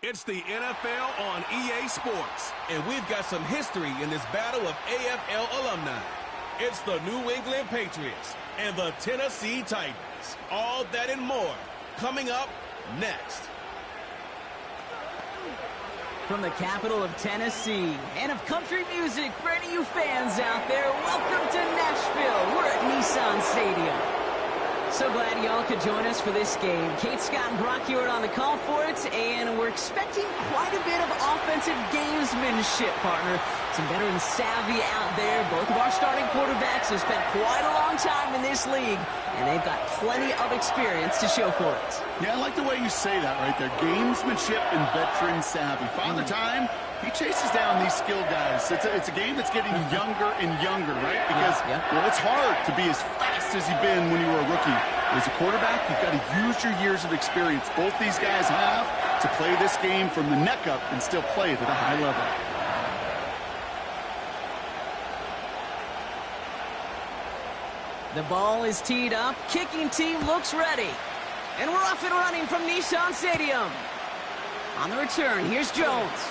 It's the NFL on EA Sports, and we've got some history in this battle of AFL alumni. It's the New England Patriots and the Tennessee Titans. All that and more coming up next. From the capital of Tennessee and of country music for any of you fans out there, welcome to Nashville. We're at Nissan Stadium. So glad y'all could join us for this game. Kate, Scott, and Brock here on the call for it, and we're expecting quite a bit of offensive gamesmanship, partner. Some veteran savvy out there. Both of our starting quarterbacks have spent quite a long time in this league, and they've got plenty of experience to show for it. Yeah, I like the way you say that right there. Gamesmanship and veteran savvy. Father Time, he chases down these skilled guys. It's a game that's getting younger and younger, right? Because, well, it's hard to be as fast as you've been when you were a rookie. As a quarterback, you've got to use your years of experience. Both these guys have to play this game from the neck up and still play it at a high level. The ball is teed up. Kicking team looks ready. And we're off and running from Nissan Stadium. On the return, here's Jones.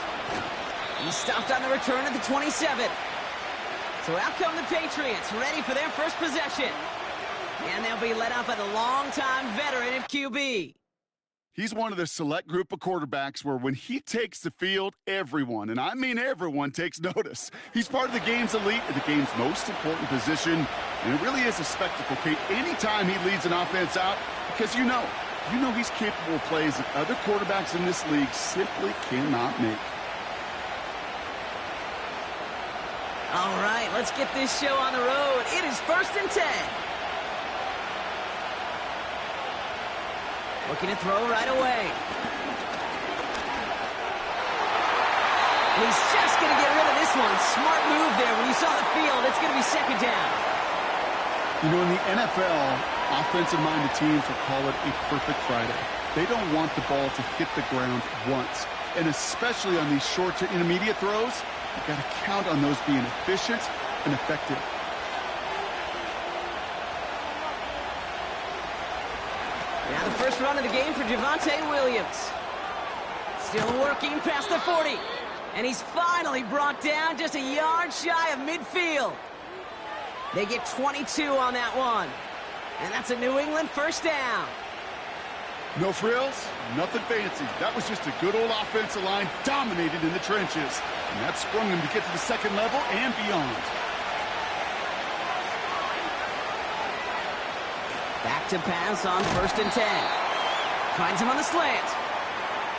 He's stopped on the return at the 27. So out come the Patriots, ready for their first possession. And they'll be led out by the longtime veteran at QB. He's one of the select group of quarterbacks where when he takes the field, everyone, and I mean everyone, takes notice. He's part of the game's elite and the game's most important position, and it really is a spectacle, Kate, anytime he leads an offense out, because you know he's capable of plays that other quarterbacks in this league simply cannot make. All right, let's get this show on the road. It is 1st and 10. Looking to throw right away. He's just going to get rid of this one. Smart move there. When you saw the field, it's going to be 2nd down. You know, in the NFL, offensive-minded teams will call it a perfect Friday. They don't want the ball to hit the ground once. And especially on these short to intermediate throws, you've got to count on those being efficient and effective. Now the first run of the game for Javonte Williams. Still working past the 40. And he's finally brought down just a yard shy of midfield. They get 22 on that one. And that's a New England first down. No frills, nothing fancy. That was just a good old offensive line dominated in the trenches. And that sprung him to get to the second level and beyond. Back to pass on 1st and 10. Finds him on the slant.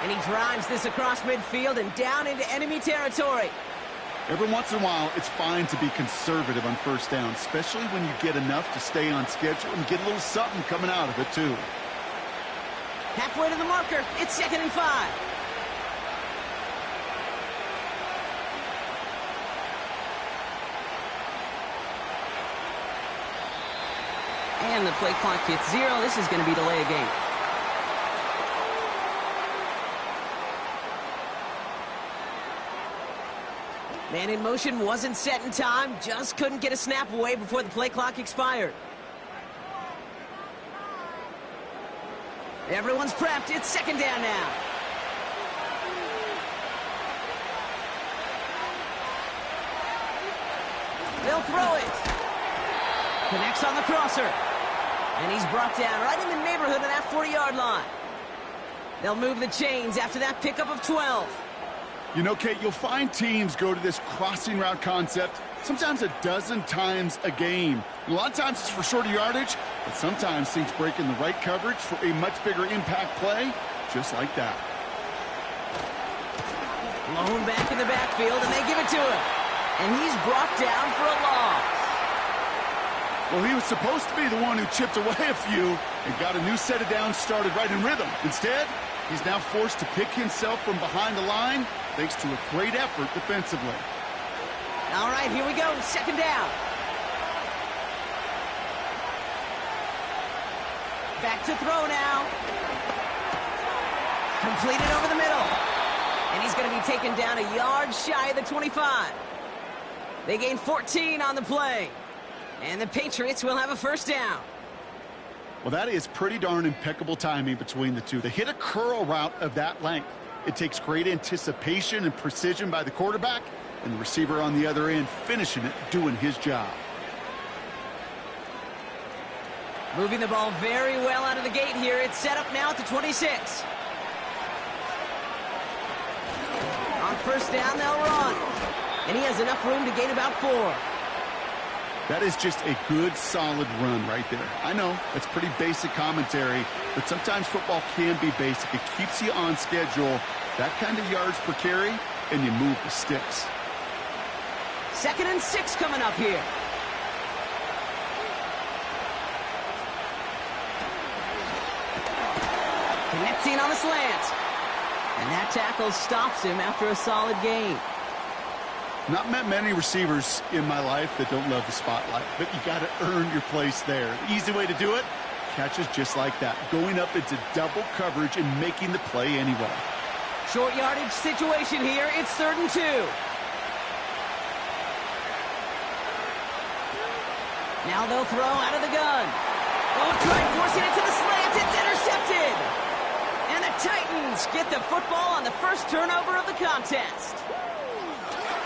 And he drives this across midfield and down into enemy territory. Every once in a while, it's fine to be conservative on first down, especially when you get enough to stay on schedule and get a little something coming out of it, too. Halfway to the marker, it's 2nd and 5. And the play clock hits 0. This is going to be delay a game. Man in motion wasn't set in time. Just couldn't get a snap away before the play clock expired. Everyone's prepped. It's 2nd down now. They'll throw it. Connects on the crosser. And he's brought down right in the neighborhood of that 40-yard line. They'll move the chains after that pickup of 12. You know, Kate, you'll find teams go to this crossing route concept sometimes a dozen times a game. A lot of times it's for shorter yardage, but sometimes things break in the right coverage for a much bigger impact play, just like that. Blown back in the backfield, and they give it to him. And he's brought down for a loss. Well, he was supposed to be the one who chipped away a few and got a new set of downs started right in rhythm. Instead, he's now forced to pick himself from behind the line thanks to a great effort defensively. All right, here we go. 2nd down. Back to throw now. Completed over the middle. And he's going to be taken down a yard shy of the 25. They gain 14 on the play. And the Patriots will have a first down. Well, that is pretty darn impeccable timing between the two. They hit a curl route of that length. It takes great anticipation and precision by the quarterback, and the receiver on the other end finishing it, doing his job. Moving the ball very well out of the gate here. It's set up now at the 26. On first down, they'll run. And he has enough room to gain about 4. That is just a good, solid run right there. I know, it's pretty basic commentary, but sometimes football can be basic. It keeps you on schedule, that kind of yards per carry, and you move the sticks. 2nd and 6 coming up here. Connecting on the slant. And that tackle stops him after a solid gain. Not met many receivers in my life that don't love the spotlight, but you got to earn your place there. The easy way to do it, catches just like that, going up into double coverage and making the play anyway. Short yardage situation here. It's 3rd and 2. Now they'll throw out of the gun. Oh, try forcing it to the slant. It's intercepted. And the Titans get the football on the first turnover of the contest.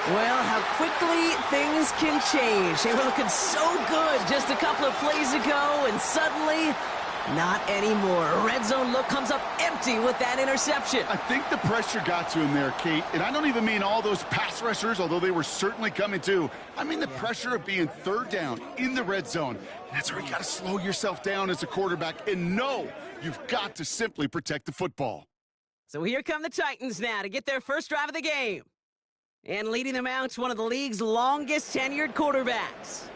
Well, how quickly things can change. They were looking so good just a couple of plays ago, and suddenly, not anymore. A red zone look comes up empty with that interception. I think the pressure got to him there, Kate. And I don't even mean all those pass rushers, although they were certainly coming too. I mean the pressure of being 3rd down in the red zone. And that's where you got to slow yourself down as a quarterback and know you've got to simply protect the football. So here come the Titans now to get their first drive of the game. And leading them out is one of the league's longest tenured quarterbacks.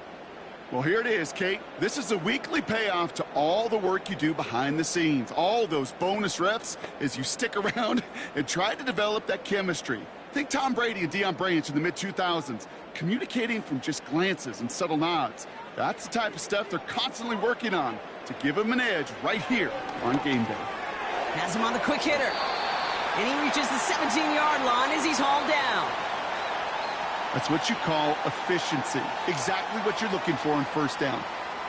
Well, here it is, Kate. This is a weekly payoff to all the work you do behind the scenes. All those bonus reps as you stick around and try to develop that chemistry. Think Tom Brady and Deion Branch in the mid-2000s, communicating from just glances and subtle nods. That's the type of stuff they're constantly working on to give them an edge right here on game day. Has him on the quick hitter. And he reaches the 17-yard line as he's hauled down. That's what you call efficiency. Exactly what you're looking for on first down.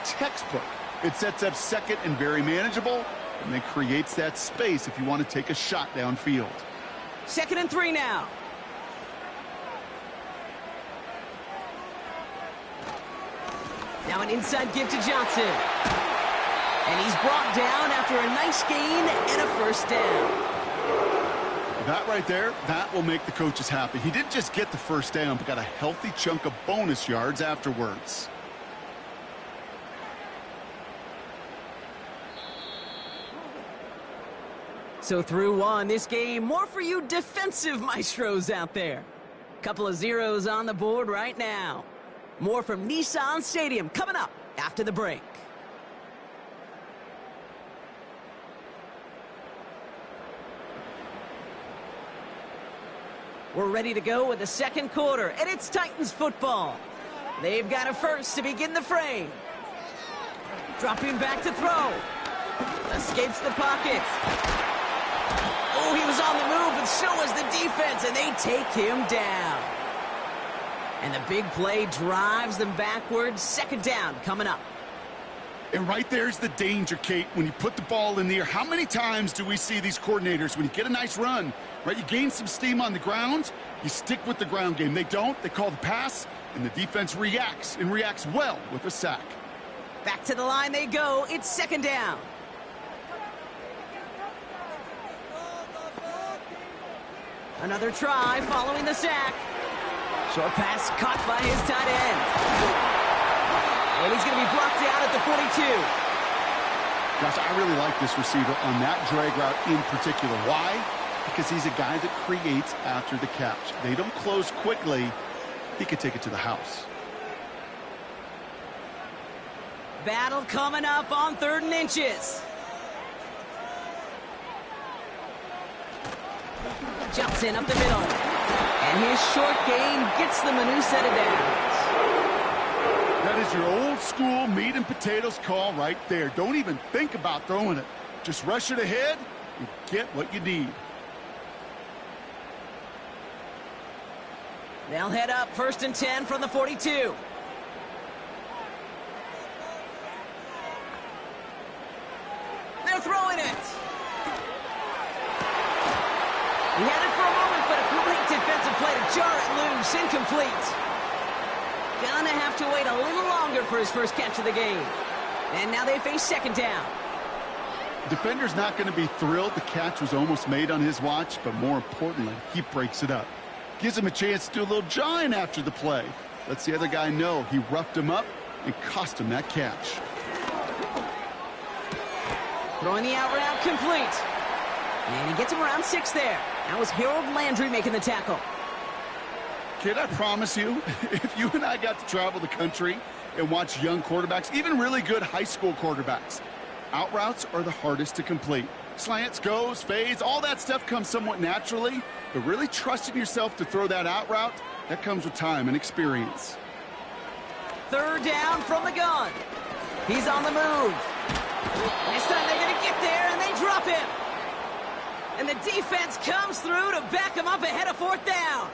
Textbook. It sets up second and very manageable, and then creates that space if you want to take a shot downfield. 2nd and 3 now. Now an inside give to Johnson. And he's brought down after a nice gain and a first down. That right there, that will make the coaches happy. He didn't just get the first down, but got a healthy chunk of bonus yards afterwards. So through one, this game, more for you defensive maestros out there. Couple of zeros on the board right now. More from Nissan Stadium coming up after the break. We're ready to go with the second quarter, and it's Titans football. They've got a first to begin the frame. Dropping back to throw. Escapes the pocket. Oh, he was on the move, and so was the defense, and they take him down. And the big play drives them backwards. 2nd down coming up. And right there's the danger, Kate, when you put the ball in the air. How many times do we see these coordinators, when you get a nice run, right, you gain some steam on the ground, you stick with the ground game. They don't, they call the pass, and the defense reacts, and reacts well with a sack. Back to the line they go. It's 2nd down. Another try following the sack. Short pass caught by his tight end. And he's going to be blocked down at the 42. Gosh, I really like this receiver on that drag route in particular. Why? Because he's a guy that creates after the catch. They don't close quickly. He could take it to the house. Battle coming up on 3rd and inches. Jumps in up the middle. And his short gain gets them a new set of downs. That is your old school meat and potatoes call right there. Don't even think about throwing it. Just rush it ahead and get what you need. They'll head up 1st and 10 from the 42. They're throwing it. He had it for a moment, but a great defensive play to jar it loose. Incomplete. Gonna have to wait a little longer for his first catch of the game. And now they face second down. Defender's not going to be thrilled the catch was almost made on his watch, but more importantly, he breaks it up. Gives him a chance to do a little jawing after the play. Lets the other guy know he roughed him up and cost him that catch. Throwing the out route complete. And he gets him around 6 there. That was Harold Landry making the tackle. Kid, I promise you, if you and I got to travel the country and watch young quarterbacks, even really good high school quarterbacks, out routes are the hardest to complete. Slants, goes, fades, all that stuff comes somewhat naturally, but really trusting yourself to throw that out route, that comes with time and experience. Third down from the gun. He's on the move. This time they're going to get there, and they drop him. And the defense comes through to back him up ahead of fourth down.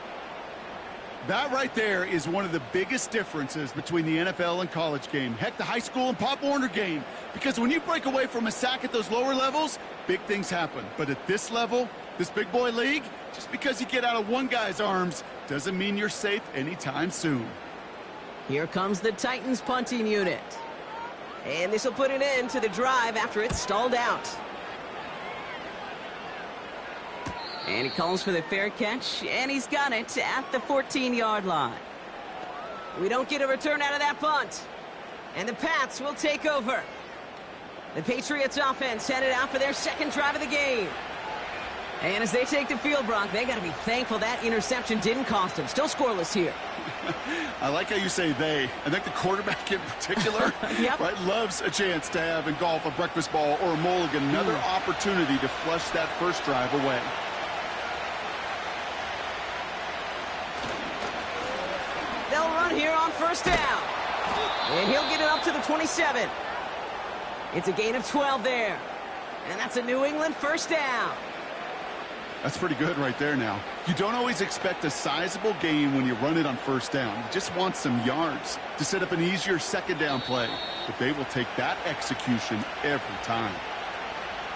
That right there is one of the biggest differences between the NFL and college game. Heck, the high school and Pop Warner game. Because when you break away from a sack at those lower levels, big things happen. But at this level, this big boy league, just because you get out of one guy's arms doesn't mean you're safe anytime soon. Here comes the Titans punting unit. And this will put an end to the drive after it's stalled out. And he calls for the fair catch, and he's got it at the 14-yard line. We don't get a return out of that punt. And the Pats will take over. The Patriots offense headed out for their second drive of the game. And as they take the field, Brock, they got to be thankful that interception didn't cost them. Still scoreless here. I like how you say they. I think the quarterback in particular Yep. right, loves a chance to have in golf a breakfast ball or a mulligan, another opportunity to flush that first drive away. They'll run here on first down. And he'll get it up to the 27. It's a gain of 12 there. And that's a New England first down. That's pretty good right there now. You don't always expect a sizable gain when you run it on first down. You just want some yards to set up an easier second down play. But they will take that execution every time.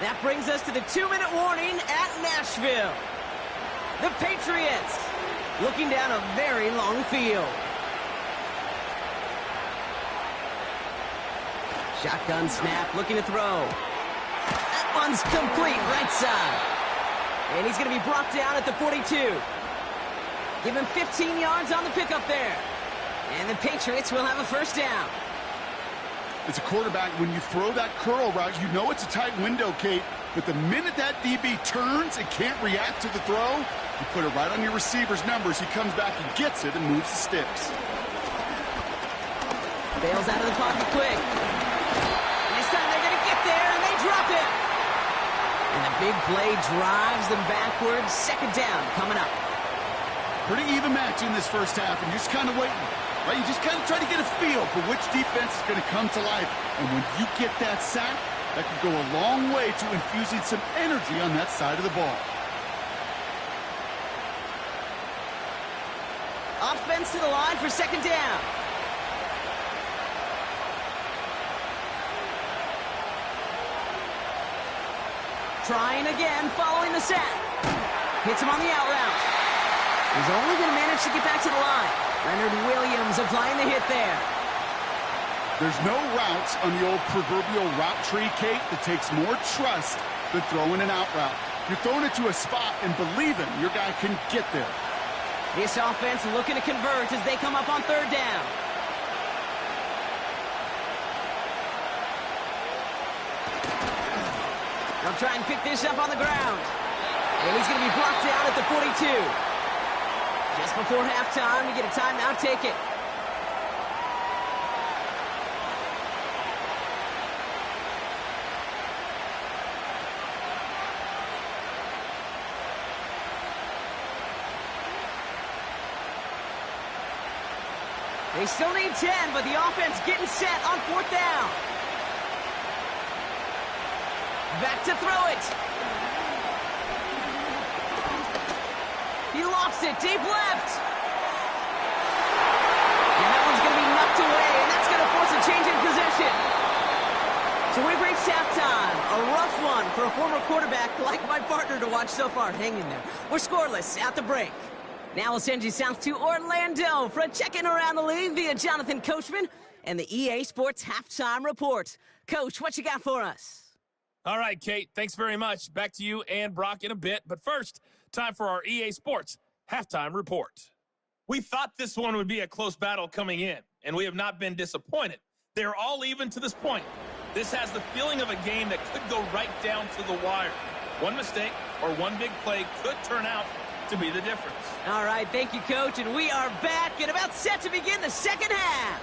That brings us to the 2-minute warning at Nashville. The Patriots looking down a very long field. Shotgun snap, looking to throw. That one's complete, right side. And he's going to be brought down at the 42. Give him 15 yards on the pickup there. And the Patriots will have a first down. As a quarterback, when you throw that curl route, you know it's a tight window, Kate. But the minute that DB turns and can't react to the throw, you put it right on your receiver's numbers. He comes back and gets it and moves the sticks. Bails out of the pocket quick. This time they're going to get there, and they drop it. And the big play drives them backwards. Second down coming up. Pretty even match in this first half, and you're just kind of waiting. Right? You just kind of try to get a feel for which defense is going to come to life. And when you get that sack, that could go a long way to infusing some energy on that side of the ball. Offense to the line for second down. Trying again, following the sack. Hits him on the out route. He's only going to manage to get back to the line. Leonard Williams applying the hit there. There's no routes on the old proverbial route tree, Kate, that takes more trust than throwing an out route. You're throwing it to a spot and believing your guy can get there. This offense looking to convert as they come up on third down. They'll try and pick this up on the ground. And he's going to be blocked down at the 42. Just before halftime, we get a timeout, take it. They still need 10, but the offense getting set on fourth down. Back to throw it. He lofts it deep left. And that one's going to be knocked away, and that's going to force a change in possession. So we've reached halftime. A rough one for a former quarterback like my partner to watch so far. Hang in there. We're scoreless at the break. Now we'll send you south to Orlando for a check-in around the league via Jonathan Coachman and the EA Sports Halftime Report. Coach, what you got for us? All right, Kate, thanks very much. Back to you and Brock in a bit. But first, time for our EA Sports Halftime Report. We thought this one would be a close battle coming in, and we have not been disappointed. They're all even to this point. This has the feeling of a game that could go right down to the wire. One mistake or one big play could turn out to be the difference. All right, thank you, Coach, and we are back and about set to begin the second half.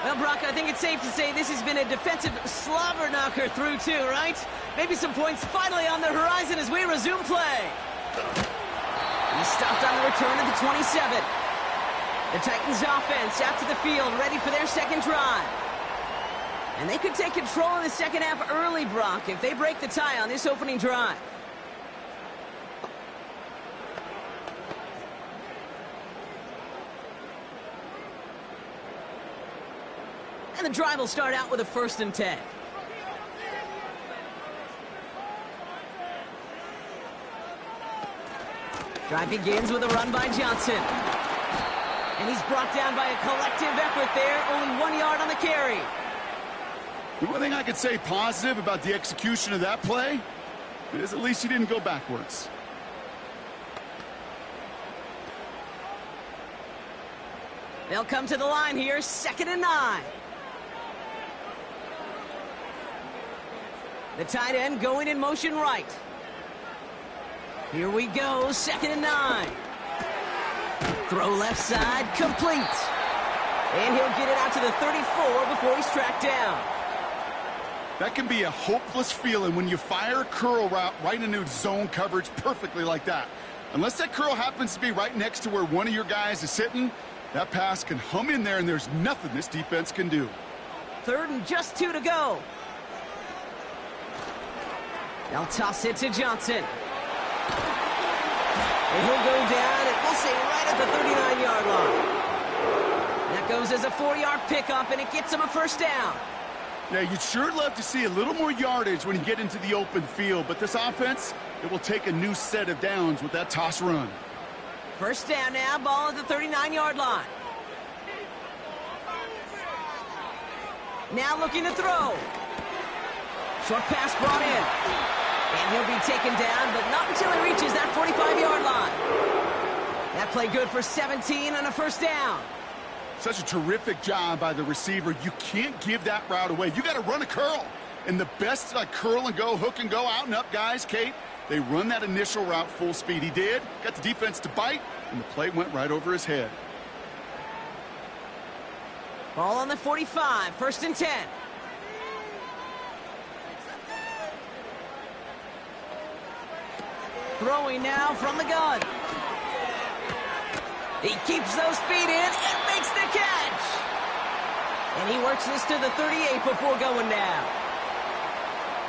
Well, Brock, I think it's safe to say this has been a defensive slobber knocker through two, right? Maybe some points finally on the horizon as we resume play. He stopped on the return of the 27. The Titans offense out to the field, ready for their second drive. And they could take control of the second half early, Brock, if they break the tie on this opening drive. And the drive will start out with a 1st and 10. Drive begins with a run by Johnson. And he's brought down by a collective effort there. Only 1 yard on the carry. The one thing I could say positive about the execution of that play is at least he didn't go backwards. They'll come to the line here, 2nd and 9. The tight end going in motion right. Here we go, 2nd and 9. Throw left side, complete. And he'll get it out to the 34 before he's tracked down. That can be a hopeless feeling when you fire a curl route right into zone coverage perfectly like that. Unless that curl happens to be right next to where one of your guys is sitting, that pass can hum in there and there's nothing this defense can do. 3rd and just 2 to go. They'll toss it to Johnson. And he'll go down, and we'll say right at the 39-yard line. That goes as a 4-yard pickup, and it gets him a 1st down. Yeah, you'd sure love to see a little more yardage when you get into the open field, but this offense, it will take a new set of downs with that toss run. 1st down now, ball at the 39-yard line. Now looking to throw. Short pass brought in. And he'll be taken down, but not until he reaches that 45-yard line. That play good for 17 and a 1st down. Such a terrific job by the receiver. You can't give that route away. You got to run a curl. And the best curl and go, hook and go, out and up guys, Kate, they run that initial route full speed. He did. Got the defense to bite, and the play went right over his head. Ball on the 45, 1st and 10. Throwing now from the gun. He keeps those feet in and makes the catch. And he works this to the 38 before going down.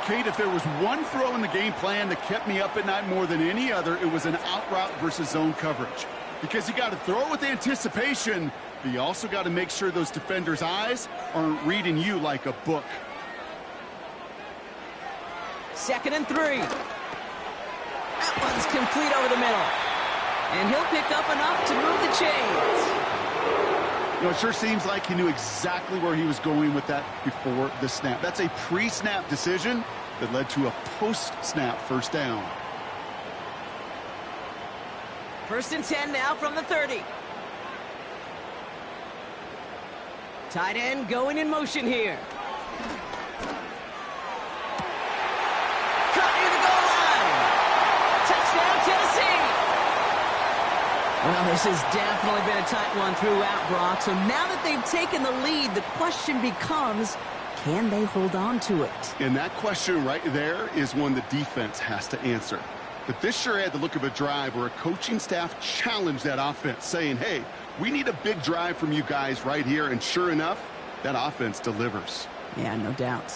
Kate, if there was one throw in the game plan that kept me up at night more than any other, it was an out route versus zone coverage. Because you got to throw it with anticipation, but you also got to make sure those defenders' eyes aren't reading you like a book. 2nd and 3. That one's complete over the middle. And he'll pick up enough to move the chains. You know, it sure seems like he knew exactly where he was going with that before the snap. That's a pre-snap decision that led to a post-snap 1st down. 1st and 10 now from the 30. Tight end going in motion here. Cut near the goal line. Touchdown, Tennessee. Well, this has definitely been a tight one throughout, Brock. So now that they've taken the lead, the question becomes, can they hold on to it? And that question right there is one the defense has to answer. But this sure had the look of a drive where a coaching staff challenged that offense, saying, hey, we need a big drive from you guys right here. And sure enough, that offense delivers. Yeah, no doubt.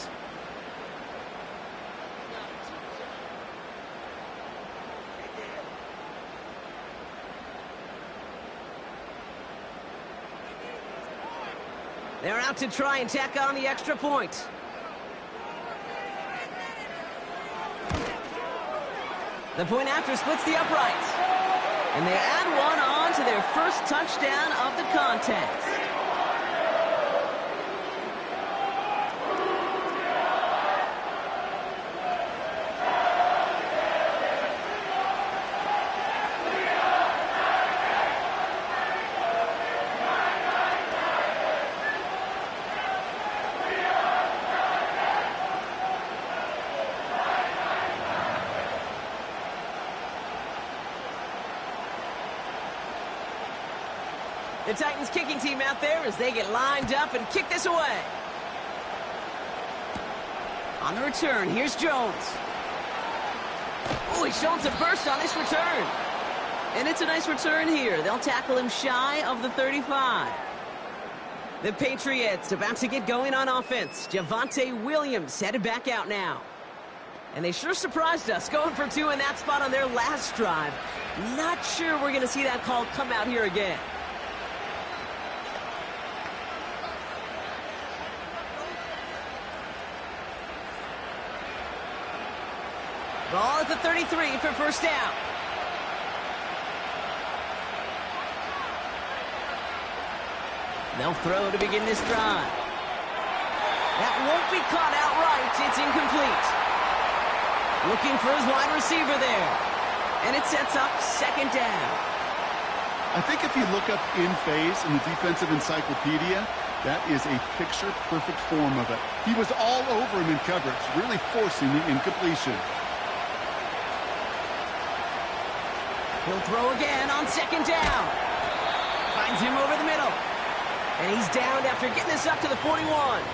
They're out to try and tack on the extra point. The point after splits the uprights. And they add one on to their first touchdown of the contest. The Titans kicking team out there as they get lined up and kick this away. On the return, here's Jones. Oh, he's showing some burst on this return. And it's a nice return here. They'll tackle him shy of the 35. The Patriots about to get going on offense. Javonte Williams headed back out now. And they sure surprised us, going for two in that spot on their last drive. Not sure we're going to see that call come out here again. Ball at the 33 for first down. They'll throw to begin this drive. That won't be caught outright. It's incomplete. Looking for his wide receiver there. And it sets up second down. I think if you look up in phase in the defensive encyclopedia, that is a picture-perfect form of it. He was all over him in coverage, really forcing the incompletion. He'll throw again on second down. Finds him over the middle. And he's downed after getting this up to the 41. Well,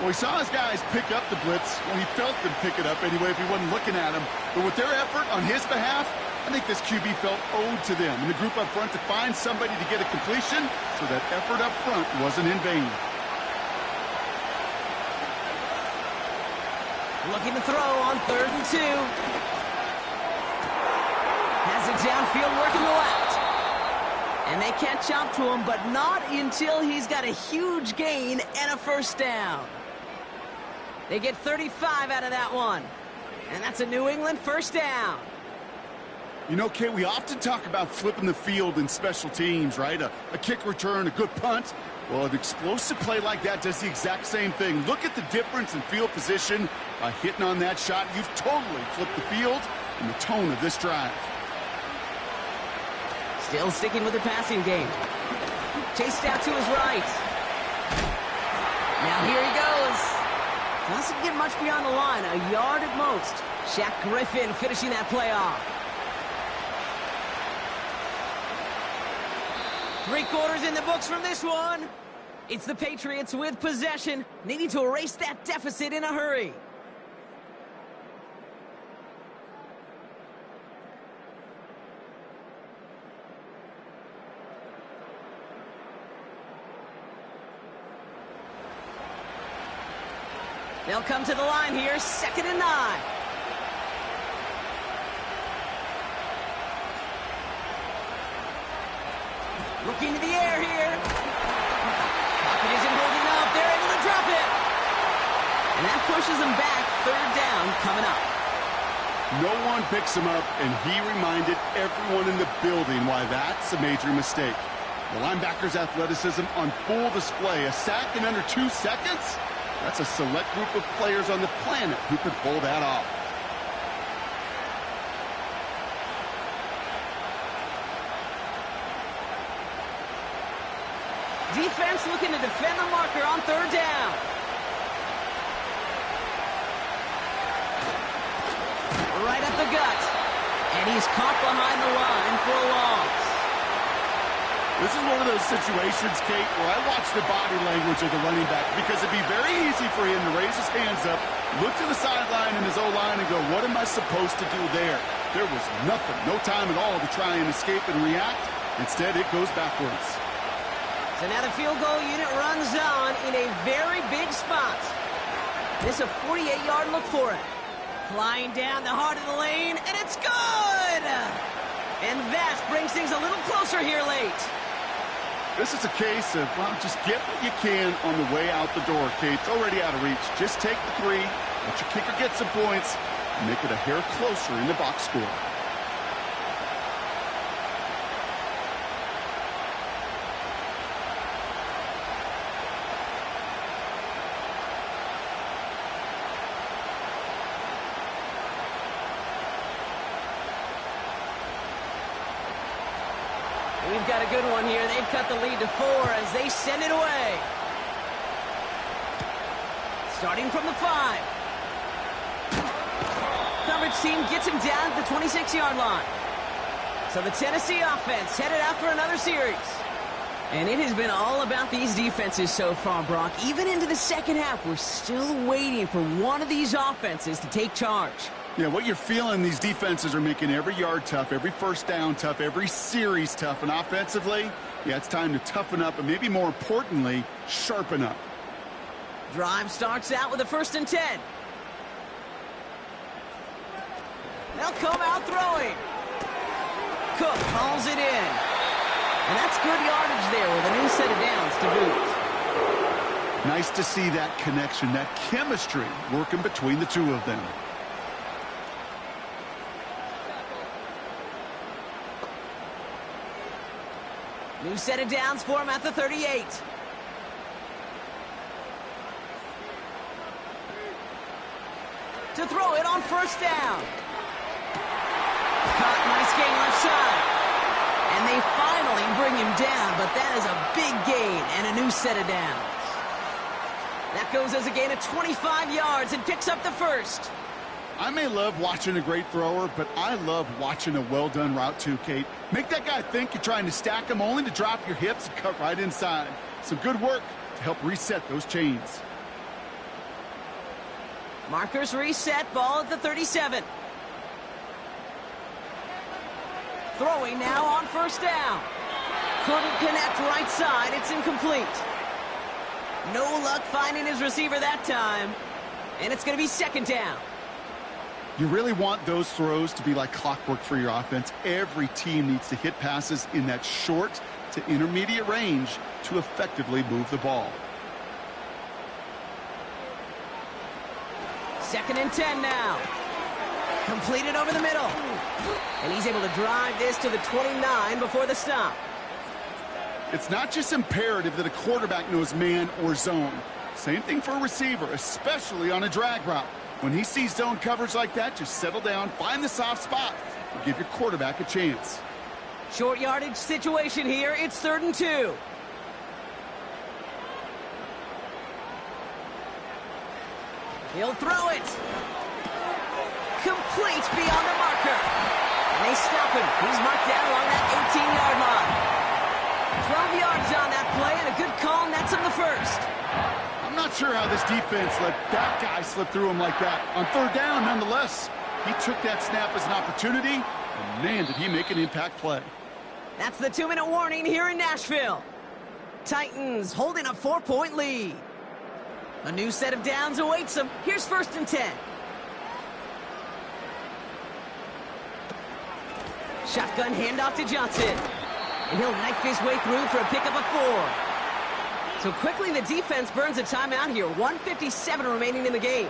he saw his guys pick up the blitz. Well, he felt them pick it up anyway if he wasn't looking at him. But with their effort on his behalf, I think this QB felt owed to them and the group up front to find somebody to get a completion, so that effort up front wasn't in vain. Looking to throw on 3rd and 2. Has it downfield, working the left. And they catch up to him, but not until he's got a huge gain and a first down. They get 35 out of that one. And that's a New England first down. You know, Kate, we often talk about flipping the field in special teams, right? A kick return, a good punt. Well, an explosive play like that does the exact same thing. Look at the difference in field position. By hitting on that shot, you've totally flipped the field and the tone of this drive. Still sticking with the passing game. Chased out to his right. Now here he goes. Doesn't get much beyond the line. A yard at most. Shaq Griffin finishing that play off. 3 quarters in the books from this one. It's the Patriots with possession, needing to erase that deficit in a hurry. They'll come to the line here, 2nd and 9. Looking to the air here. Pocket isn't holding up. They're able to drop it. And that pushes them back. 3rd down coming up. No one picks him up, and he reminded everyone in the building why that's a major mistake. The linebacker's athleticism on full display. A sack in under 2 seconds? That's a select group of players on the planet who could pull that off. Defense looking to defend the marker on 3rd down. Right up the gut. And he's caught behind the line for a loss. This is one of those situations, Kate, where I watch the body language of the running back, because it'd be very easy for him to raise his hands up, look to the sideline in his O-line and go, what am I supposed to do there? There was nothing, no time at all to try and escape and react. Instead, it goes backwards. So now the field goal unit runs on in a very big spot. This is a 48-yard look for it. Flying down the heart of the lane, and it's good! And that brings things a little closer here late. This is a case of, well, just get what you can on the way out the door, Kate. It's already out of reach. Just take the three, let your kicker get some points, and make it a hair closer in the box score. We've got a good one here. They've cut the lead to 4 as they send it away. Starting from the 5. Coverage team gets him down at the 26-yard line. So the Tennessee offense headed out for another series. And it has been all about these defenses so far, Brock. Even into the second half, we're still waiting for one of these offenses to take charge. Yeah, what you're feeling, these defenses are making every yard tough, every first down tough, every series tough. And offensively, yeah, it's time to toughen up and maybe more importantly, sharpen up. Drive starts out with a 1st and 10. They'll come out throwing. Cook hauls it in. And that's good yardage there with a new set of downs to boot. Nice to see that connection, that chemistry working between the two of them. New set of downs for him at the 38. To throw it on 1st down. Caught, nice gain left side. And they finally bring him down, but that is a big gain and a new set of downs. That goes as a gain of 25 yards and picks up the 1st. I may love watching a great thrower, but I love watching a well-done route too, Kate. Make that guy think you're trying to stack him only to drop your hips and cut right inside. Some good work to help reset those chains. Markers reset, ball at the 37. Throwing now on 1st down. Couldn't connect right side, it's incomplete. No luck finding his receiver that time. And it's going to be 2nd down. You really want those throws to be like clockwork for your offense. Every team needs to hit passes in that short to intermediate range to effectively move the ball. 2nd and 10 now. Completed over the middle. And he's able to drive this to the 29 before the stop. It's not just imperative that a quarterback knows man or zone. Same thing for a receiver, especially on a drag route. When he sees zone coverage like that, just settle down, find the soft spot, and give your quarterback a chance. Short yardage situation here. It's 3rd and 2. He'll throw it. Complete beyond the marker. And they stop him. He's marked down along that 18-yard line. 12 yards on that play and a good call nets him the 1st. I'm not sure how this defense let that guy slip through him like that. On 3rd down, nonetheless, he took that snap as an opportunity, and man, did he make an impact play. That's the 2-minute warning here in Nashville. Titans holding a 4-point lead. A new set of downs awaits them. Here's 1st and 10. Shotgun handoff to Johnson. And he'll knife his way through for a pickup of 4. So quickly the defense burns a timeout here. 1:57 remaining in the game.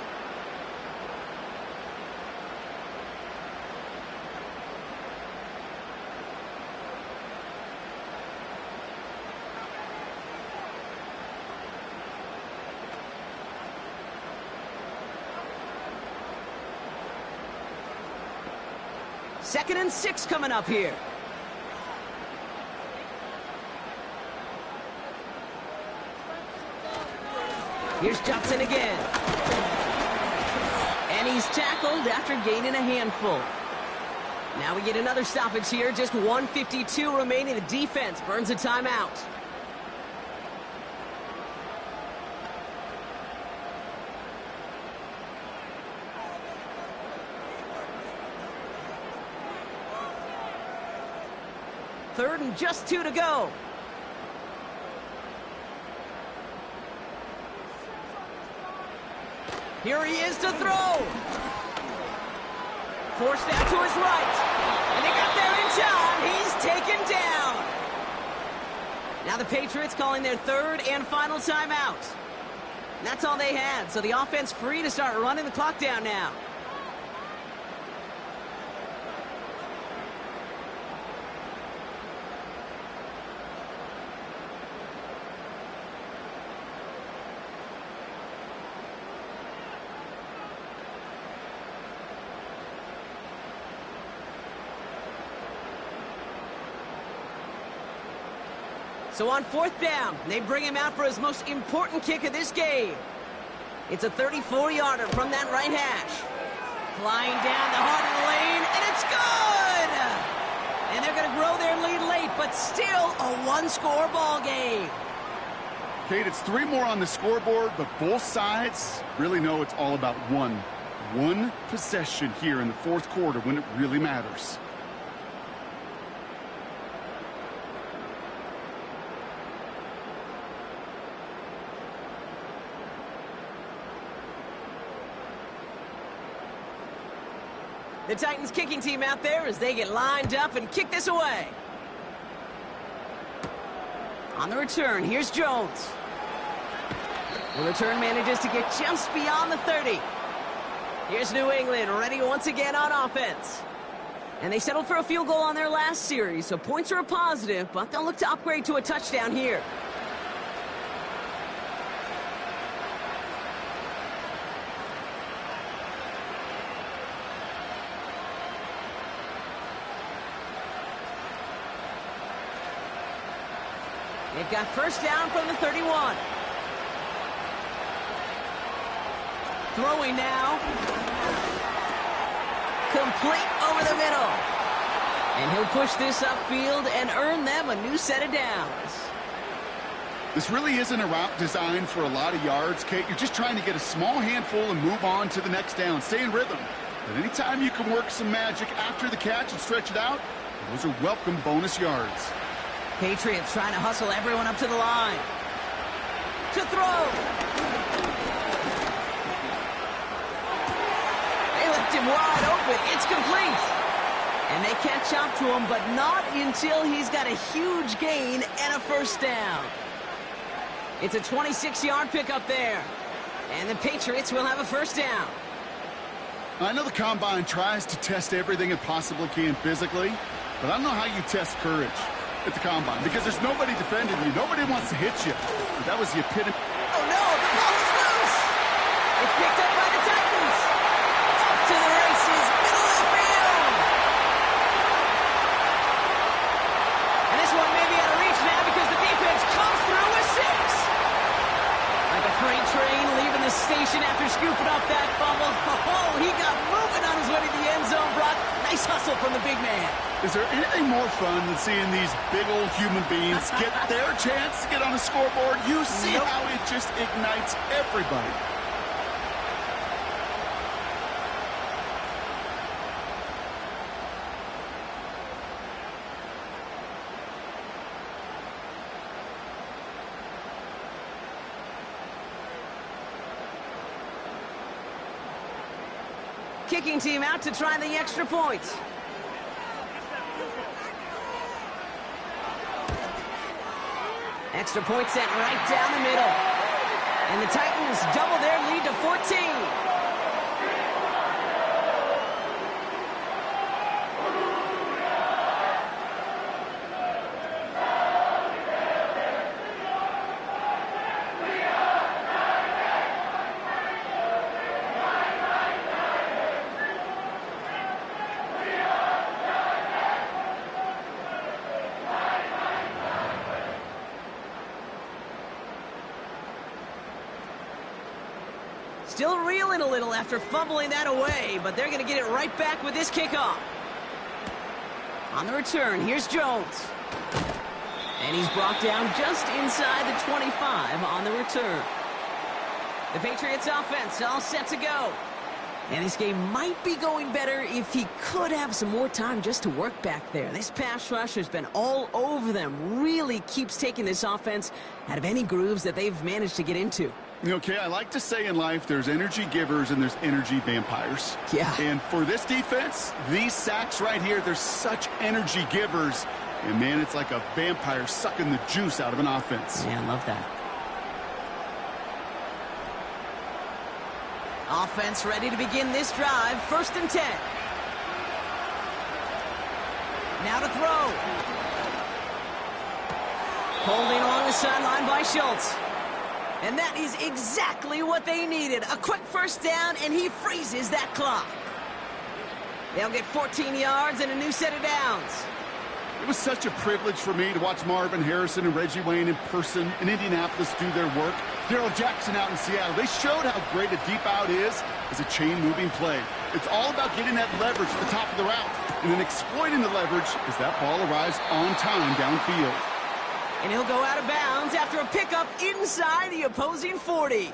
Second and 6 coming up here. Here's Johnson again. And he's tackled after gaining a handful. Now we get another stoppage here. Just 1:52 remaining. The defense burns a timeout. Third and just 2 to go. Here he is to throw. Forced out to his right. And they got there in time. He's taken down. Now the Patriots calling their third and final timeout. That's all they had, so the offense free to start running the clock down now. So on fourth down, they bring him out for his most important kick of this game. It's a 34-yarder from that right hash. Flying down the heart of the lane, and it's good! And they're going to grow their lead late, but still a one-score ball game. Kate, it's 3 more on the scoreboard, but both sides really know it's all about one possession here in the fourth quarter when it really matters. The Titans kicking team out there as they get lined up and kick this away. On the return, here's Jones. The return manages to get just beyond the 30. Here's New England ready once again on offense. And they settled for a field goal on their last series, so points are a positive, but they'll look to upgrade to a touchdown here. They've got first down from the 31. Throwing now. Complete over the middle. And he'll push this upfield and earn them a new set of downs. This really isn't a route designed for a lot of yards, Kate. You're just trying to get a small handful and move on to the next down. Stay in rhythm. But anytime you can work some magic after the catch and stretch it out, those are welcome bonus yards. Patriots trying to hustle everyone up to the line. To throw. They left him wide open. It's complete. And they catch up to him, but not until he's got a huge gain and a first down. It's a 26-yard pickup there. And the Patriots will have a first down. I know the Combine tries to test everything it possibly can physically, but I don't know how you test courage at the Combine, because there's nobody defending you. Nobody wants to hit you. But that was the epitome. Oh, no, the ball is loose. It's picked up by the Titans. Off to the races, middle of the field. And this one may be out of reach now because the defense comes through with 6. Like a freight train leaving the station after scooping up that fumble. Oh, he got moving on his way to the end zone, Brock. Nice hustle from the big man. Is there anything more fun than seeing these big old human beings get their chance to get on a scoreboard? You see how it just ignites everybody. Kicking team out to try the extra points. Extra point set right down the middle. And the Titans double their lead to 14. Still reeling a little after fumbling that away, but they're going to get it right back with this kickoff. On the return, here's Jones. And he's brought down just inside the 25 on the return. The Patriots offense all set to go. And this game might be going better if he could have some more time just to work back there. This pass rush has been all over them. Really keeps taking this offense out of any grooves that they've managed to get into. Okay, I like to say in life there's energy givers and there's energy vampires. Yeah. And for this defense, these sacks right here, they're such energy givers. And, man, it's like a vampire sucking the juice out of an offense. Yeah, I love that. Offense ready to begin this drive. 1st and 10. Now to throw. Holding along the sideline by Schultz. And that is exactly what they needed. A quick 1st down, and he freezes that clock. They'll get 14 yards and a new set of downs. It was such a privilege for me to watch Marvin Harrison and Reggie Wayne in person in Indianapolis do their work. Darrell Jackson out in Seattle. They showed how great a deep out is as a chain-moving play. It's all about getting that leverage at the top of the route and then exploiting the leverage as that ball arrives on time downfield. And he'll go out of bounds after a pickup inside the opposing 40.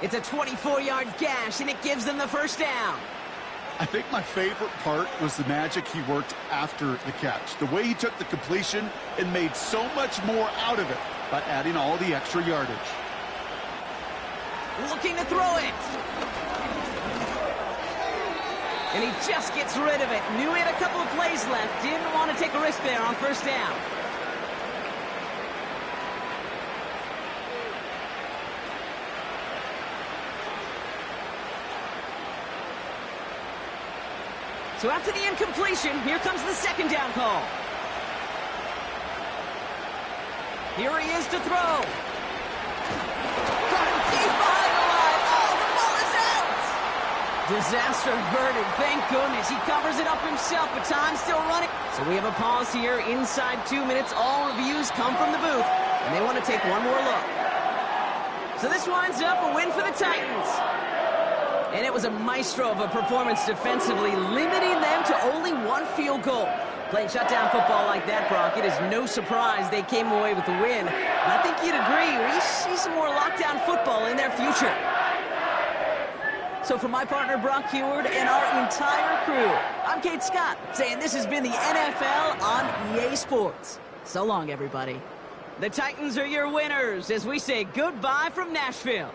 It's a 24-yard gash, and it gives them the 1st down. I think my favorite part was the magic he worked after the catch. The way he took the completion and made so much more out of it by adding all the extra yardage. Looking to throw it. And he just gets rid of it. Knew he had a couple of plays left. Didn't want to take a risk there on 1st down. So after the incompletion, here comes the 2nd down call. Here he is to throw. Got him deep behind the line. Oh, the ball is out. Disaster averted. Thank goodness. He covers it up himself, but time's still running. So we have a pause here inside 2 minutes. All reviews come from the booth, and they want to take one more look. So this winds up a win for the Titans. And it was a maestro of a performance defensively, limiting them to only 1 field goal. Playing shutdown football like that, Brock, it is no surprise they came away with the win. And I think you'd agree, we see some more lockdown football in their future. So for my partner, Brock Heward, and our entire crew, I'm Kate Scott, saying this has been the NFL on EA Sports. So long, everybody. The Titans are your winners as we say goodbye from Nashville.